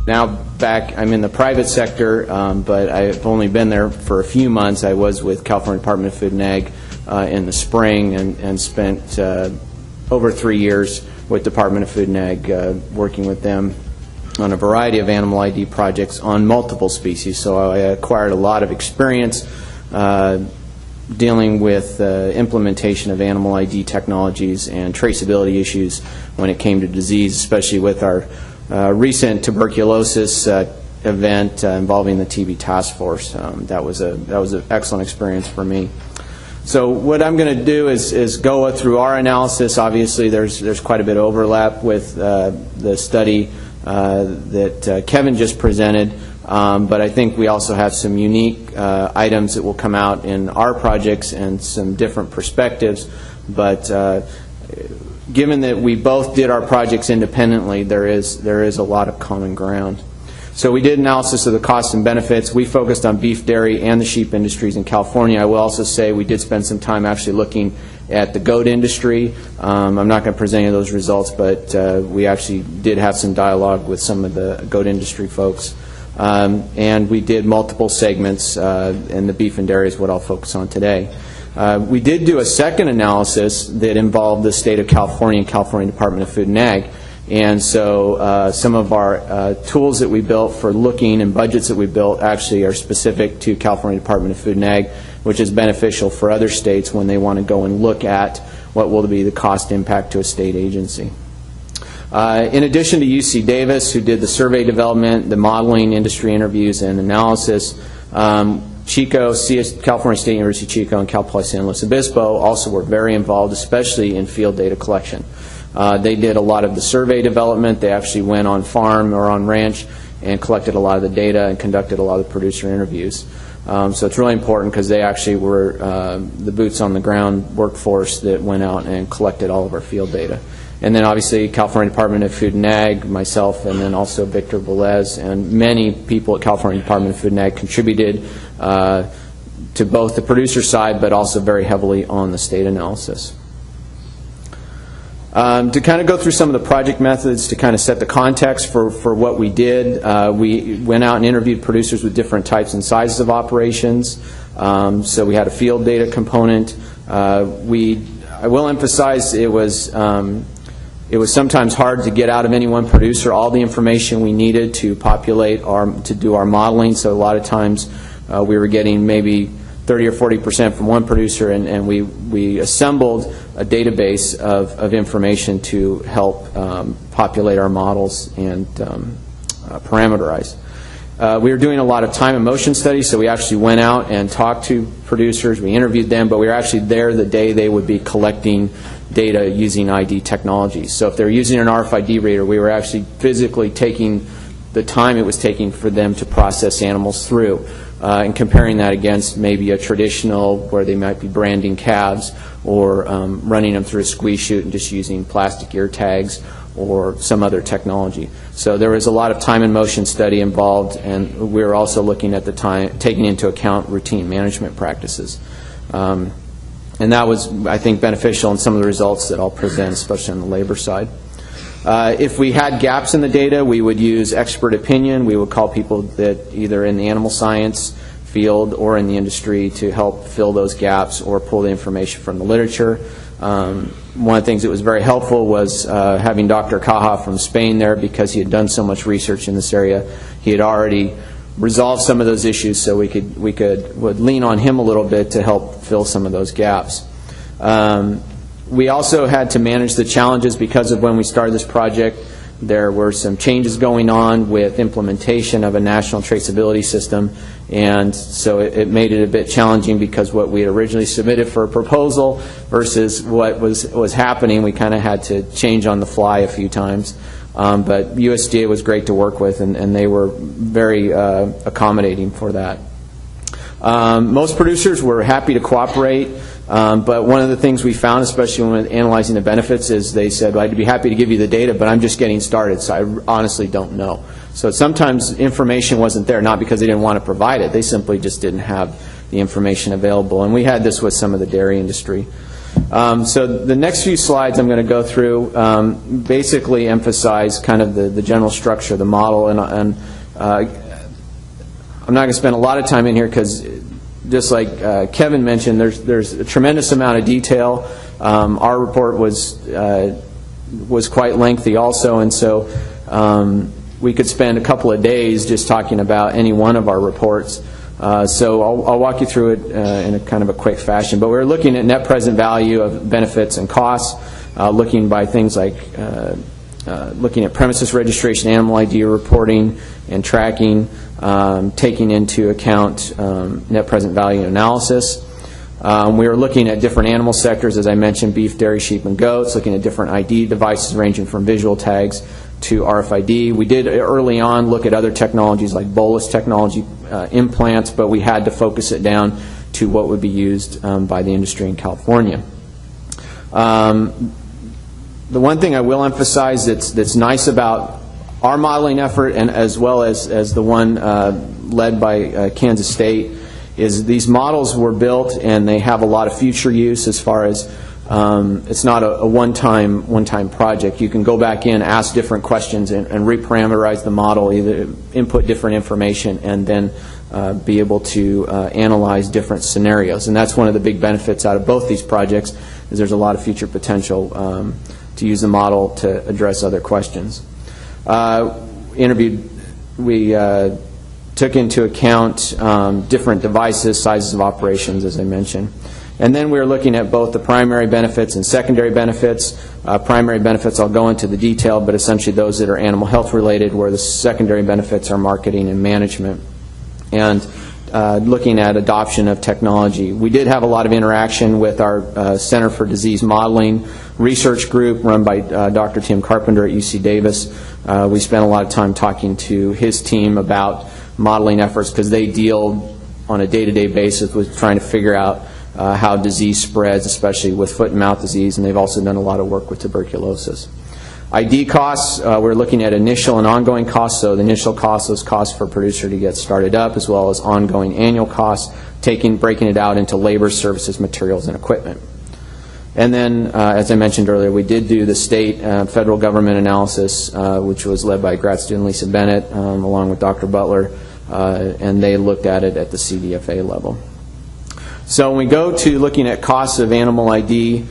Now I'm in the private sector, but I've only been there for a few months. I was with California Department of Food and Ag in the spring and spent over 3 years with Department of Food and Ag working with them on a variety of animal ID projects on multiple species. So I acquired a lot of experience dealing with implementation of animal ID technologies and traceability issues when it came to disease, especially with our recent tuberculosis event involving the TB task force. That was an excellent experience for me. So what I'm going to do is go through our analysis. Obviously, there's quite a bit of overlap with the study that Kevin just presented, but I think we also have some unique items that will come out in our projects and some different perspectives. But given that we both did our projects independently, there is a lot of common ground. So we did analysis of the costs and benefits. We focused on beef, dairy, and the sheep industries in California. I will also say we did spend some time actually looking at the goat industry. I'm not going to present any of those results, but we actually did have some dialogue with some of the goat industry folks. And we did multiple segments, and the beef and dairy is what I'll focus on today. We did do a second analysis that involved the state of California and California Department of Food and Ag. And so some of our tools that we built for looking and budgets that we built actually are specific to California Department of Food and Ag, which is beneficial for other states when they want to go and look at what will be the cost impact to a state agency. In addition to UC Davis, who did the survey development, the modeling, industry interviews, and analysis, Chico, California State University Chico, and Cal Poly San Luis Obispo also were very involved, especially in field data collection. They did a lot of the survey development. They actually went on farm or on ranch and collected a lot of the data and conducted a lot of the producer interviews. So it's really important because they actually were the boots on the ground workforce that went out and collected all of our field data. And then obviously California Department of Food and Ag, myself, and then also Victor Velez, and many people at California Department of Food and Ag contributed to both the producer side but also very heavily on the state analysis. To kind of go through some of the project methods to kind of set the context for what we did, we went out and interviewed producers with different types and sizes of operations. So we had a field data component. I will emphasize it was sometimes hard to get out of any one producer all the information we needed to populate to do our modeling. So a lot of times we were getting maybe 30 or 40% from one producer, and we assembled a database of information to help populate our models and parameterize. We were doing a lot of time and motion studies, so we actually went out and talked to producers. We interviewed them, but we were actually there the day they would be collecting data using ID technology. So if they were using an RFID reader, we were actually physically taking the time it was taking for them to process animals through. And comparing that against maybe a traditional where they might be branding calves or running them through a squeeze chute and just using plastic ear tags or some other technology. So there was a lot of time and motion study involved, and we were also looking at the time, taking into account routine management practices. And that was, I think, beneficial in some of the results that I'll present, especially on the labor side. If we had gaps in the data, we would use expert opinion. We would call people that either in the animal science field or in the industry to help fill those gaps or pull the information from the literature. One of the things that was very helpful was having Dr. Caja from Spain there, because he had done so much research in this area. He had already resolved some of those issues, so we would lean on him a little bit to help fill some of those gaps. We also had to manage the challenges because of when we started this project. There were some changes going on with implementation of a national traceability system, and so it made it a bit challenging because what we had originally submitted for a proposal versus what was happening, we kind of had to change on the fly a few times. But USDA was great to work with, and they were very accommodating for that. Most producers were happy to cooperate. But one of the things we found, especially when analyzing the benefits, is they said, well, I'd be happy to give you the data, but I'm just getting started, so I honestly don't know. So sometimes information wasn't there, not because they didn't want to provide it. They simply just didn't have the information available. And we had this with some of the dairy industry. So the next few slides I'm going to go through basically emphasize kind of the general structure of the model, and I'm not going to spend a lot of time in here because just like Kevin mentioned, there's a tremendous amount of detail. Our report was quite lengthy also, and so we could spend a couple of days just talking about any one of our reports. So I'll walk you through it in a kind of a quick fashion. But we're looking at net present value of benefits and costs, looking by things like looking at premises registration, animal ID reporting and tracking, taking into account net present value analysis. We were looking at different animal sectors, as I mentioned, beef, dairy, sheep, and goats, looking at different ID devices ranging from visual tags to RFID. We did early on look at other technologies like bolus technology, implants, but we had to focus it down to what would be used by the industry in California. The one thing I will emphasize that's nice about our modeling effort, and as well as the one led by Kansas State, is these models were built and they have a lot of future use as far as it's not a one-time project. You can go back in, ask different questions, and reparameterize the model, either input different information, and then be able to analyze different scenarios. And that's one of the big benefits out of both these projects, is there's a lot of future potential to use the model to address other questions. We took into account different devices, sizes of operations, as I mentioned. And then we were looking at both the primary benefits and secondary benefits. Primary benefits, I'll go into the detail, but essentially those that are animal health related, where the secondary benefits are marketing and management. And looking at adoption of technology. We did have a lot of interaction with our Center for Disease Modeling research group run by Dr. Tim Carpenter at UC Davis. We spent a lot of time talking to his team about modeling efforts because they deal on a day-to-day basis with trying to figure out how disease spreads, especially with foot and mouth disease, and they've also done a lot of work with tuberculosis. ID costs, we're looking at initial and ongoing costs. So the initial cost is costs for a producer to get started up, as well as ongoing annual costs, breaking it out into labor, services, materials, and equipment. And then, as I mentioned earlier, we did do the state federal government analysis, which was led by grad student Lisa Bennett, along with Dr. Butler, and they looked at it at the CDFA level. So when we go to looking at costs of animal ID,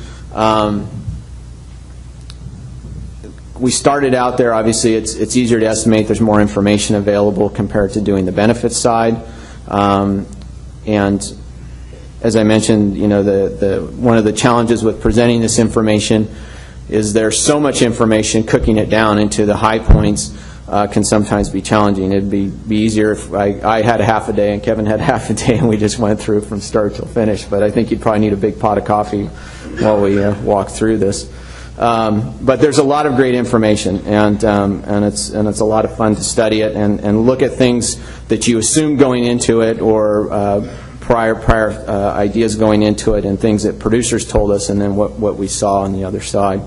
we started out there. Obviously, it's easier to estimate. There's more information available compared to doing the benefits side. And as I mentioned, you know, one of the challenges with presenting this information is there's so much information. Cooking it down into the high points can sometimes be challenging. It'd be easier if I had a half a day and Kevin had half a day and we just went through from start till finish. But I think you'd probably need a big pot of coffee while we walk through this. But there's a lot of great information, and it's a lot of fun to study it and look at things that you assume going into it, or prior ideas going into it, and things that producers told us, and then what we saw on the other side.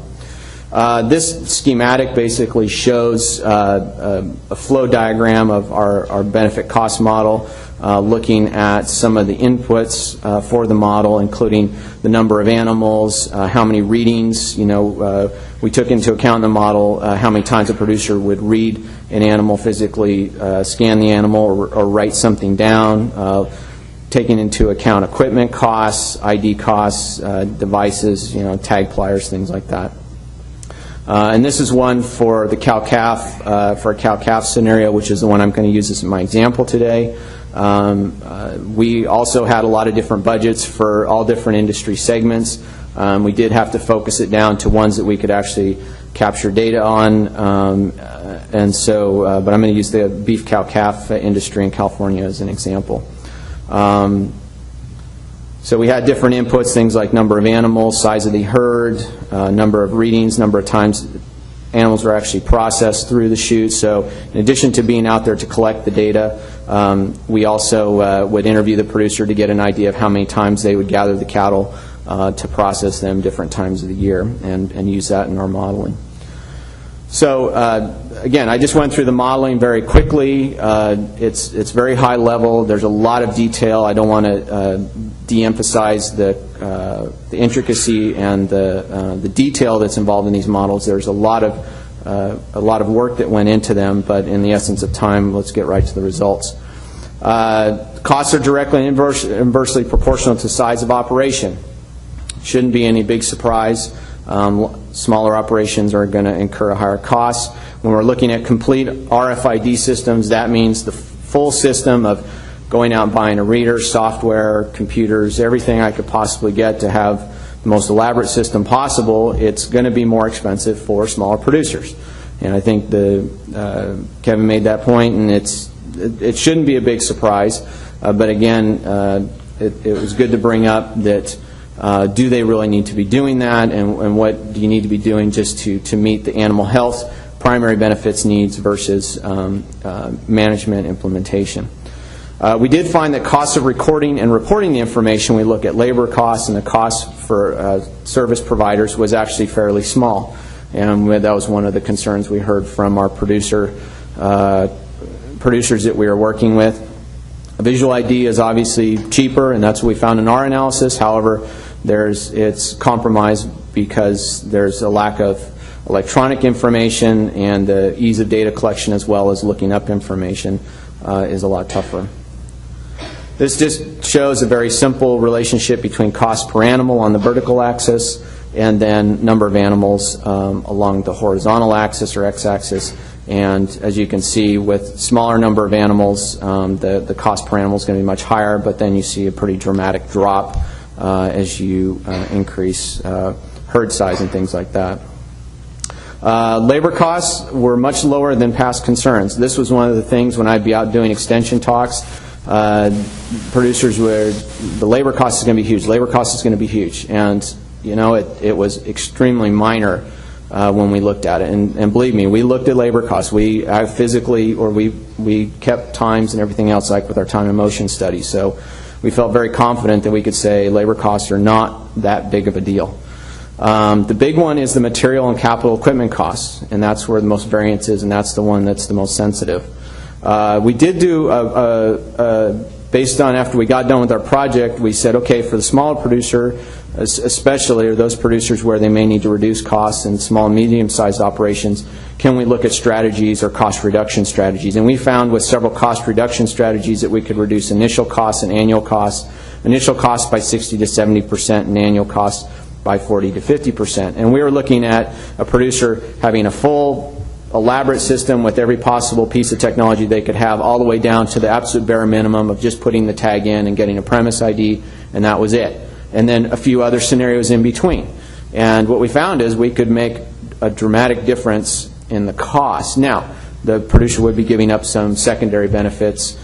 This schematic basically shows a flow diagram of our benefit cost model, looking at some of the inputs for the model, including the number of animals, how many readings. You know, we took into account in the model how many times a producer would read an animal, physically scan the animal, or write something down. Taking into account equipment costs, ID costs, devices, you know, tag pliers, things like that. And this is one for the cow-calf, for a cow-calf scenario, which is the one I'm going to use as my example today. We also had a lot of different budgets for all different industry segments. We did have to focus it down to ones that we could actually capture data on. And so, but I'm going to use the beef cow-calf industry in California as an example. So we had different inputs, things like number of animals, size of the herd, number of readings, number of times animals were actually processed through the chute. So in addition to being out there to collect the data, we also would interview the producer to get an idea of how many times they would gather the cattle to process them different times of the year, and use that in our modeling. So again, I just went through the modeling very quickly. It's very high level. There's a lot of detail. I don't want to de-emphasize the intricacy and the detail that's involved in these models. There's a lot of work that went into them, but in the essence of time, let's get right to the results. Costs are directly and inversely proportional to size of operation. Shouldn't be any big surprise. Smaller operations are going to incur a higher cost. When we're looking at complete RFID systems, that means the full system of going out and buying a reader, software, computers, everything I could possibly get to have the most elaborate system possible. It's going to be more expensive for smaller producers. And I think Kevin made that point, and it shouldn't be a big surprise. But again, it was good to bring up that do they really need to be doing that, and what do you need to be doing just to meet the animal health primary benefits needs versus management implementation. We did find that costs of recording and reporting the information, we look at labor costs and the costs for service providers, was actually fairly small. And that was one of the concerns we heard from our producers that we were working with. Visual ID is obviously cheaper, and that's what we found in our analysis. However, it's compromised because there's a lack of electronic information, and the ease of data collection as well as looking up information is a lot tougher. This just shows a very simple relationship between cost per animal on the vertical axis and then number of animals along the horizontal axis or x-axis. And as you can see, with smaller number of animals, the cost per animal is going to be much higher, but then you see a pretty dramatic drop as you increase herd size and things like that. Labor costs were much lower than past concerns. This was one of the things when I'd be out doing extension talks, producers were, the labor cost is going to be huge. Labor cost is going to be huge. And, you know, it was extremely minor when we looked at it. And believe me, we looked at labor costs. We kept times and everything else, like with our time and motion study. So we felt very confident that we could say labor costs are not that big of a deal. The big one is the material and capital equipment costs, and that's where the most variance is, and that's the one that's the most sensitive. We did do, based on after we got done with our project, we said, okay, for the smaller producer, especially, or those producers where they may need to reduce costs in small and medium-sized operations, can we look at strategies or cost reduction strategies? And we found with several cost reduction strategies that we could reduce initial costs and annual costs. Initial costs by 60 to 70% and annual costs by 40 to 50%. And we were looking at a producer having a full elaborate system with every possible piece of technology they could have, all the way down to the absolute bare minimum of just putting the tag in and getting a premise ID, and that was it. And then a few other scenarios in between. And what we found is we could make a dramatic difference in the cost. Now, the producer would be giving up some secondary benefits,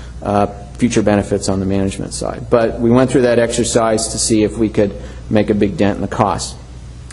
future benefits on the management side. But we went through that exercise to see if we could make a big dent in the cost.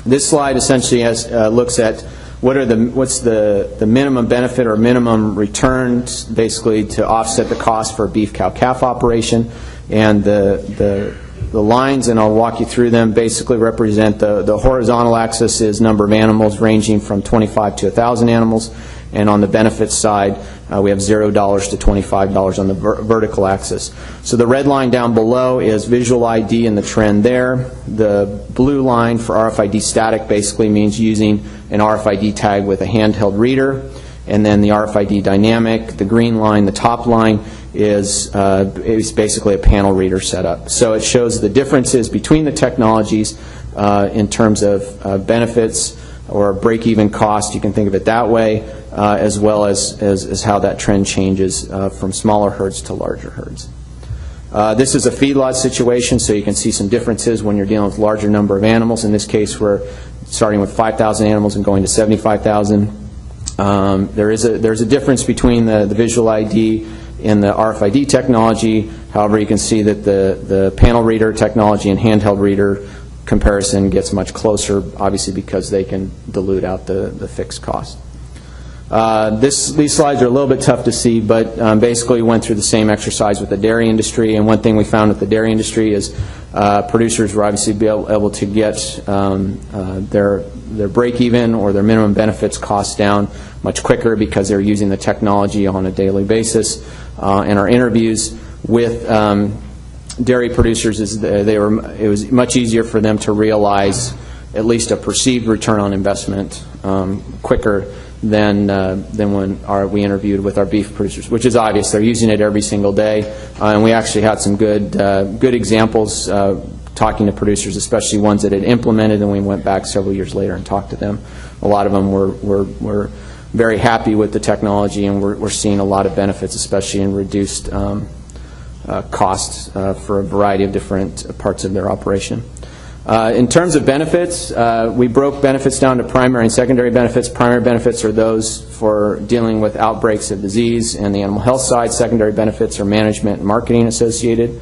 This slide essentially looks at what's the minimum benefit or minimum returns, basically to offset the cost for a beef cow calf operation. And the lines, and I'll walk you through them, basically represent the horizontal axis is number of animals ranging from 25 to 1,000 animals, and on the benefits side we have $0 to $25 on the vertical axis. So the red line down below is visual ID and the trend there. The blue line for RFID static basically means using an RFID tag with a handheld reader, and then the RFID dynamic, the green line, the top line, is basically a panel reader setup. So it shows the differences between the technologies in terms of benefits or break-even cost, you can think of it that way, as well as how that trend changes from smaller herds to larger herds. This is a feedlot situation, so you can see some differences when you're dealing with larger number of animals. In this case, we're starting with 5,000 animals and going to 75,000. There's a difference between the visual ID and the RFID technology. However, you can see that the panel reader technology and handheld reader comparison gets much closer, obviously because they can dilute out the fixed cost. These slides are a little bit tough to see, but basically we went through the same exercise with the dairy industry, and one thing we found with the dairy industry is producers were obviously able to get their break-even or their minimum benefits costs down much quicker because they're using the technology on a daily basis. In our interviews with dairy producers, it was much easier for them to realize at least a perceived return on investment quicker than when we interviewed with our beef producers, which is obvious. They're using it every single day, and we actually had some good examples talking to producers, especially ones that had implemented, and we went back several years later and talked to them. A lot of them were very happy with the technology, and we're seeing a lot of benefits, especially in reduced costs for a variety of different parts of their operation. In terms of benefits, we broke benefits down to primary and secondary benefits. Primary benefits are those for dealing with outbreaks of disease and the animal health side. Secondary benefits are management and marketing associated.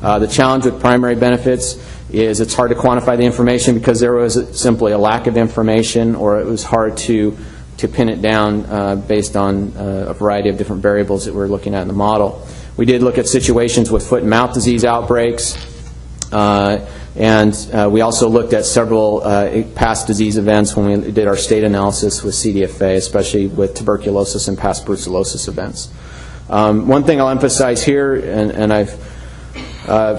The challenge with primary benefits is it's hard to quantify the information because there was simply a lack of information, or it was hard to pin it down based on a variety of different variables that we're looking at in the model. We did look at situations with foot and mouth disease outbreaks. And we also looked at several past disease events when we did our state analysis with CDFA, especially with tuberculosis and past brucellosis events. One thing I'll emphasize here, and I've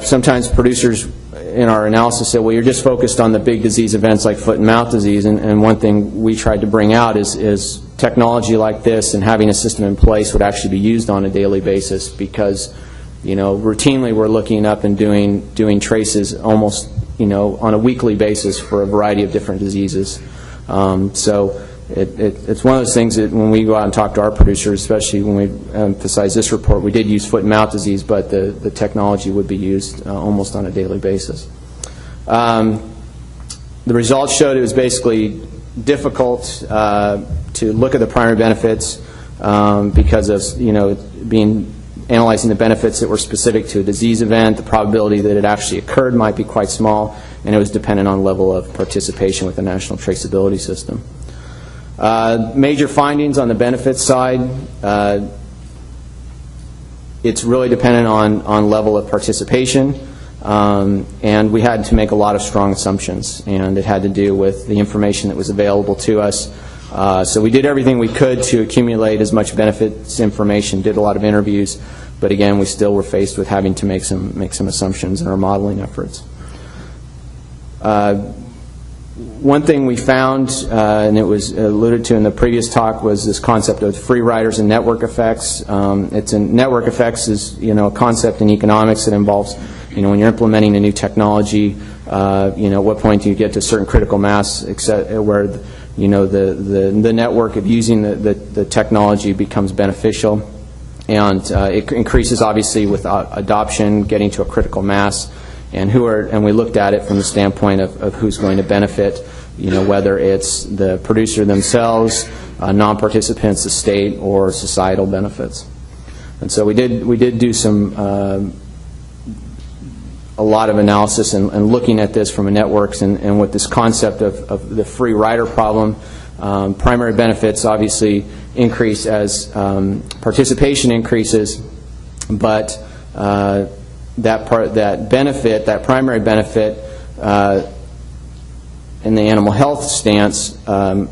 sometimes producers in our analysis say, well, you're just focused on the big disease events like foot and mouth disease, and one thing we tried to bring out is technology like this and having a system in place would actually be used on a daily basis, because routinely we're looking up and doing traces almost, on a weekly basis for a variety of different diseases. So it's one of those things that when we go out and talk to our producers, especially when we emphasize this report, we did use foot and mouth disease, but the technology would be used almost on a daily basis. The results showed it was basically difficult to look at the primary benefits because of, analyzing the benefits that were specific to a disease event. The probability that it actually occurred might be quite small, and it was dependent on level of participation with the national traceability system. Major findings on the benefits side, it's really dependent on level of participation, and we had to make a lot of strong assumptions, and it had to do with the information that was available to us. So we did everything we could to accumulate as much benefits information, did a lot of interviews, but again, we still were faced with having to make some assumptions in our modeling efforts. One thing we found, and it was alluded to in the previous talk, was this concept of free riders and network effects. Network effects is a concept in economics that involves when you're implementing a new technology, at what point do you get to a certain critical mass, where the network of using the technology becomes beneficial, and it increases obviously with adoption, getting to a critical mass, and we looked at it from the standpoint of who's going to benefit, whether it's the producer themselves, non-participants, the state, or societal benefits. And so we did do a lot of analysis and looking at this from a networks and with this concept of the free rider problem. Primary benefits obviously increase as participation increases, but that primary benefit in the animal health stance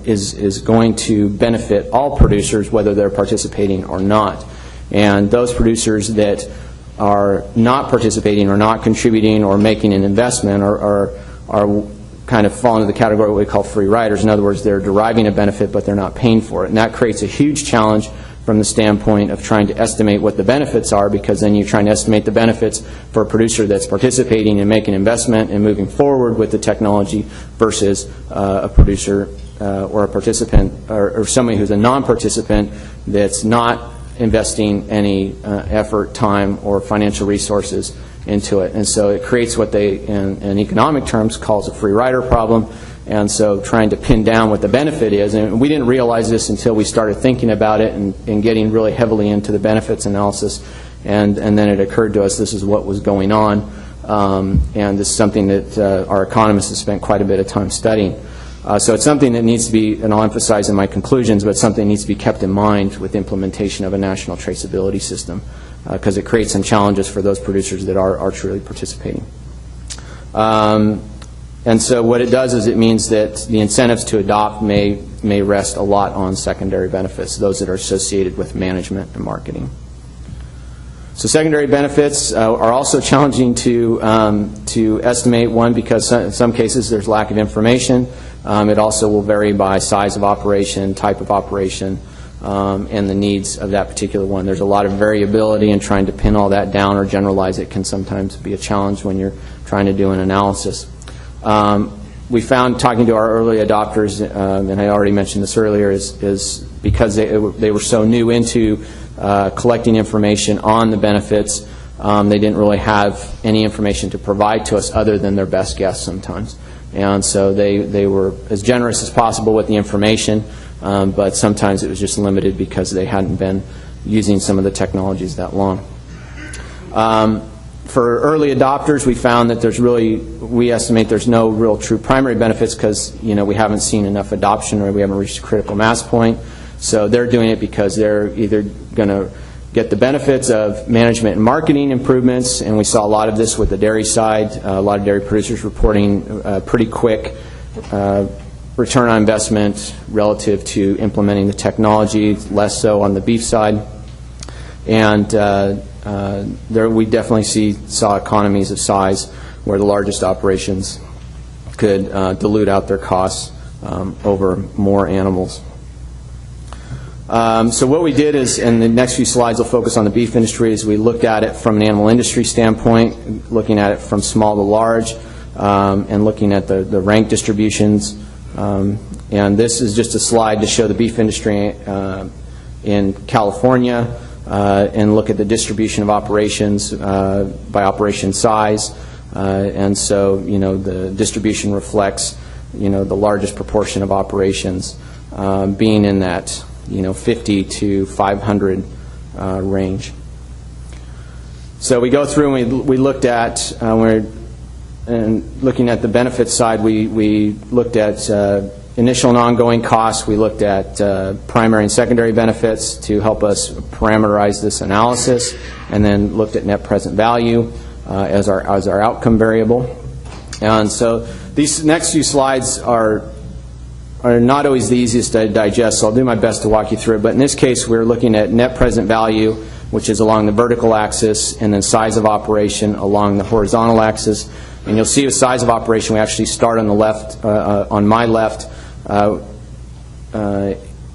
is going to benefit all producers whether they're participating or not. And those producers that are not participating or not contributing or making an investment are kind of fall into the category of what we call free riders. In other words, they're deriving a benefit but they're not paying for it. And that creates a huge challenge from the standpoint of trying to estimate what the benefits are, because then you're trying to estimate the benefits for a producer that's participating and making investment and moving forward with the technology versus a producer or a participant or somebody who's a non-participant that's not investing any effort, time, or financial resources into it. And so it creates what they, in economic terms, calls a free rider problem. And so trying to pin down what the benefit is, and we didn't realize this until we started thinking about it and getting really heavily into the benefits analysis, and then it occurred to us this is what was going on, and this is something that our economists have spent quite a bit of time studying. So it's something that needs to be, and I'll emphasize in my conclusions, but something that needs to be kept in mind with implementation of a national traceability system, because it creates some challenges for those producers that are truly participating. And so what it does is it means that the incentives to adopt may rest a lot on secondary benefits, those that are associated with management and marketing. So secondary benefits are also challenging to estimate, one, because in some cases there's lack of information. It also will vary by size of operation, type of operation, and the needs of that particular one. There's a lot of variability, and trying to pin all that down or generalize it can sometimes be a challenge when you're trying to do an analysis. We found, talking to our early adopters, and I already mentioned this earlier, is because they were so new into collecting information on the benefits, they didn't really have any information to provide to us other than their best guess sometimes. And so they were as generous as possible with the information, but sometimes it was just limited because they hadn't been using some of the technologies that long. For early adopters, we found that we estimate there's no real true primary benefits because, we haven't seen enough adoption or we haven't reached a critical mass point. So they're doing it because they're either going to get the benefits of management and marketing improvements, and we saw a lot of this with the dairy side, a lot of dairy producers reporting pretty quick return on investment relative to implementing the technology, less so on the beef side. And there we definitely saw economies of size where the largest operations could dilute out their costs over more animals. So what we did is, and the next few slides will focus on the beef industry, is we looked at it from an animal industry standpoint, looking at it from small to large, and looking at the rank distributions. And this is just a slide to show the beef industry in California, and look at the distribution of operations by operation size. And so, the distribution reflects, the largest proportion of operations being in that 50 to 500 range. So we go through and we looked at, and looking at the benefits side, we looked at initial and ongoing costs. We looked at primary and secondary benefits to help us parameterize this analysis, and then looked at net present value as our outcome variable. And so these next few slides are not always the easiest to digest, so I'll do my best to walk you through it. But in this case, we're looking at net present value, which is along the vertical axis, and then size of operation along the horizontal axis. And you'll see with size of operation, we actually start on the left, on my left,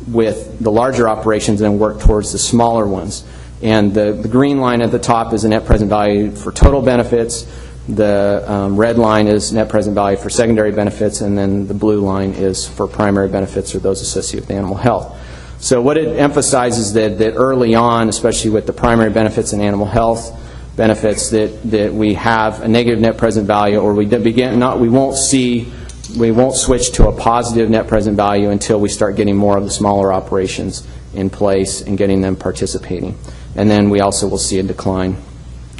with the larger operations and work towards the smaller ones. And the green line at the top is the net present value for total benefits. The red line is net present value for secondary benefits, and then the blue line is for primary benefits or those associated with animal health. So what it emphasizes that early on, especially with the primary benefits and animal health benefits, that we have a negative net present value, or we won't switch to a positive net present value until we start getting more of the smaller operations in place and getting them participating. And then we also will see a decline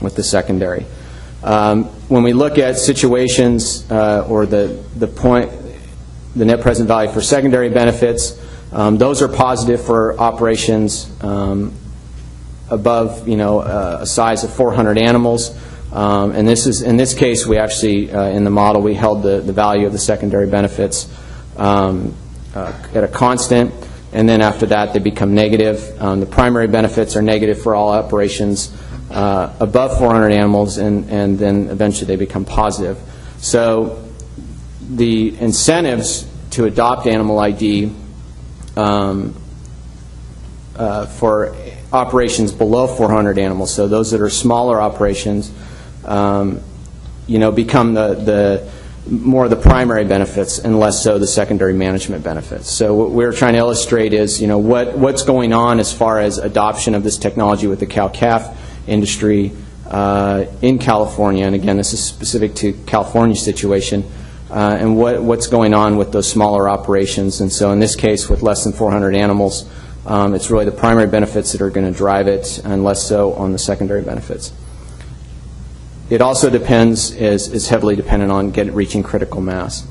with the secondary. When we look at situations or the net present value for secondary benefits, those are positive for operations above, a size of 400 animals. And in this case, we actually, in the model, we held the value of the secondary benefits at a constant, and then after that, they become negative. The primary benefits are negative for all operations above 400 animals, and then eventually they become positive. So the incentives to adopt Animal ID for operations below 400 animals, so those that are smaller operations, become the more the primary benefits and less so the secondary management benefits. So what we're trying to illustrate is, what's going on as far as adoption of this technology with the cow-calf industry in California, and again, this is specific to California's situation, and what's going on with those smaller operations. And so in this case, with less than 400 animals, it's really the primary benefits that are going to drive it, and less so on the secondary benefits. It also is heavily dependent on reaching critical mass.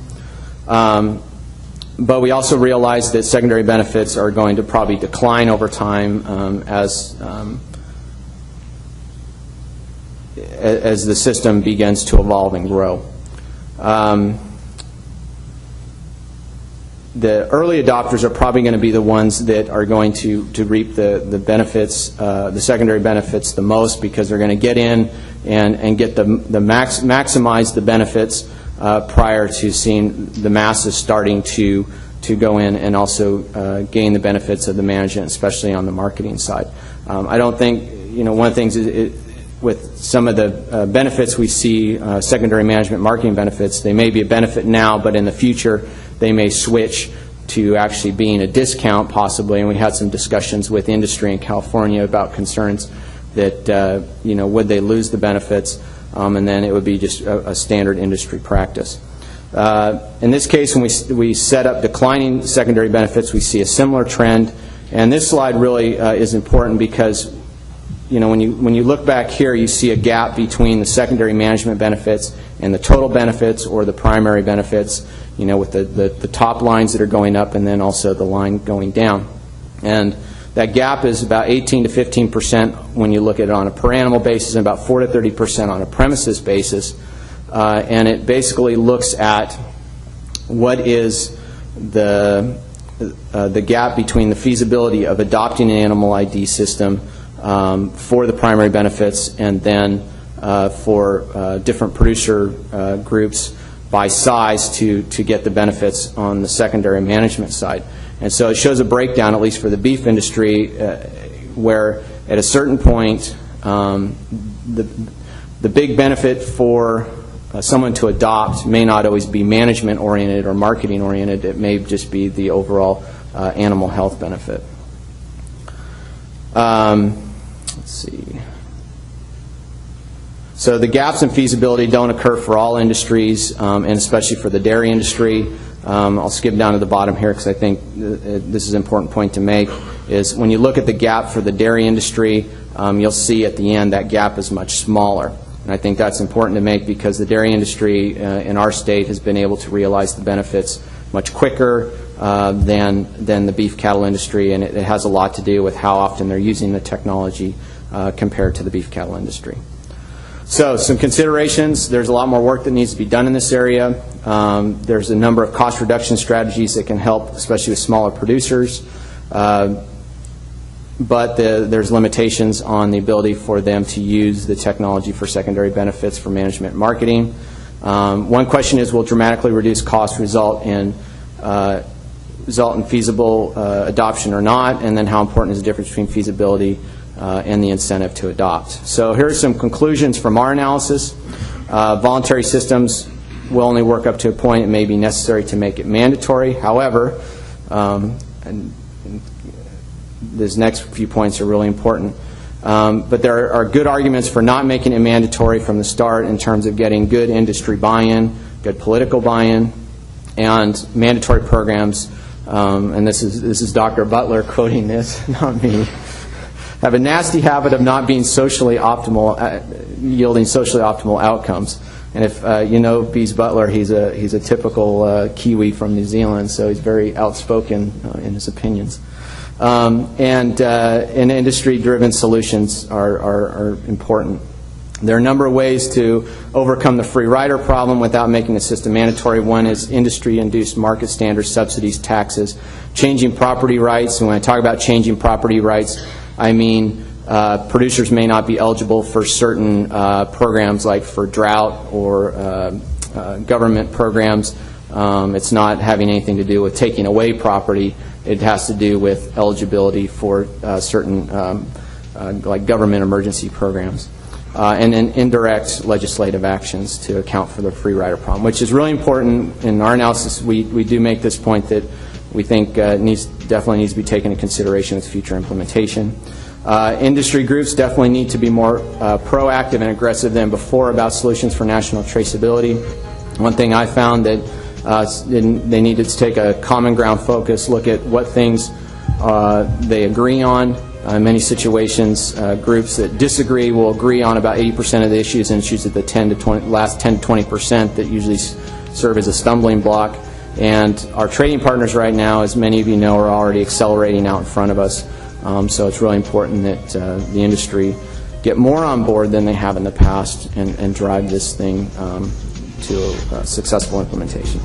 But we also realize that secondary benefits are going to probably decline over time as the system begins to evolve and grow. The early adopters are probably going to be the ones that are going to reap the benefits, the secondary benefits the most, because they're going to get in and get maximize the benefits prior to seeing the masses starting to go in and also gain the benefits of the management, especially on the marketing side. I don't think, one of the things with some of the benefits we see, secondary management marketing benefits, they may be a benefit now, but in the future they may switch to actually being a discount possibly, and we had some discussions with industry in California about concerns that, would they lose the benefits, and then it would be just a standard industry practice. In this case, when we set up declining secondary benefits, we see a similar trend, and this slide really is important because when you look back here, you see a gap between the secondary management benefits and the total benefits or the primary benefits, with the top lines that are going up and then also the line going down. And that gap is about 18 to 15% when you look at it on a per animal basis and about 4 to 30% on a premises basis. And it basically looks at what is the gap between the feasibility of adopting an animal ID system for the primary benefits and then for different producer groups by size to get the benefits on the secondary management side. And so it shows a breakdown, at least for the beef industry, where at a certain point the big benefit for someone to adopt may not always be management oriented or marketing oriented. It may just be the overall animal health benefit. Let's see. So the gaps in feasibility don't occur for all industries, and especially for the dairy industry. I'll skip down to the bottom here because I think this is an important point to make, is when you look at the gap for the dairy industry, you'll see at the end that gap is much smaller. And I think that's important to make because the dairy industry in our state has been able to realize the benefits much quicker than the beef cattle industry, and it has a lot to do with how often they're using the technology compared to the beef cattle industry. So some considerations. There's a lot more work that needs to be done in this area. There's a number of cost reduction strategies that can help, especially with smaller producers. But there's limitations on the ability for them to use the technology for secondary benefits for management and marketing. One question is, will dramatically reduced costs result in feasible adoption or not? And then how important is the difference between feasibility and the incentive to adopt? So here are some conclusions from our analysis. Voluntary systems will only work up to a point. It may be necessary to make it mandatory. However, and these next few points are really important, but there are good arguments for not making it mandatory from the start in terms of getting good industry buy-in, good political buy-in, and mandatory programs. And this is Dr. Butler quoting this, not me. Have a nasty habit of not being socially optimal, yielding socially optimal outcomes. And if Bees Butler, he's a typical Kiwi from New Zealand, so he's very outspoken in his opinions. And industry-driven solutions are important. There are a number of ways to overcome the free rider problem without making the system mandatory. One is industry-induced market standards, subsidies, taxes, changing property rights. And when I talk about changing property rights, I mean producers may not be eligible for certain programs like for drought or government programs. It's not having anything to do with taking away property. It has to do with eligibility for certain like government emergency programs. And then indirect legislative actions to account for the free rider problem, which is really important. In our analysis, we do make this point that we think definitely needs to be taken into consideration with future implementation. Industry groups definitely need to be more proactive and aggressive than before about solutions for national traceability. One thing I found that they needed to take a common ground focus, look at what things they agree on. In many situations, groups that disagree will agree on about 80% of the issues, and it's usually the last 10 to 20% that usually serve as a stumbling block. And our trading partners right now, as many of you know, are already accelerating out in front of us. So it's really important that the industry get more on board than they have in the past and drive this thing to a successful implementation.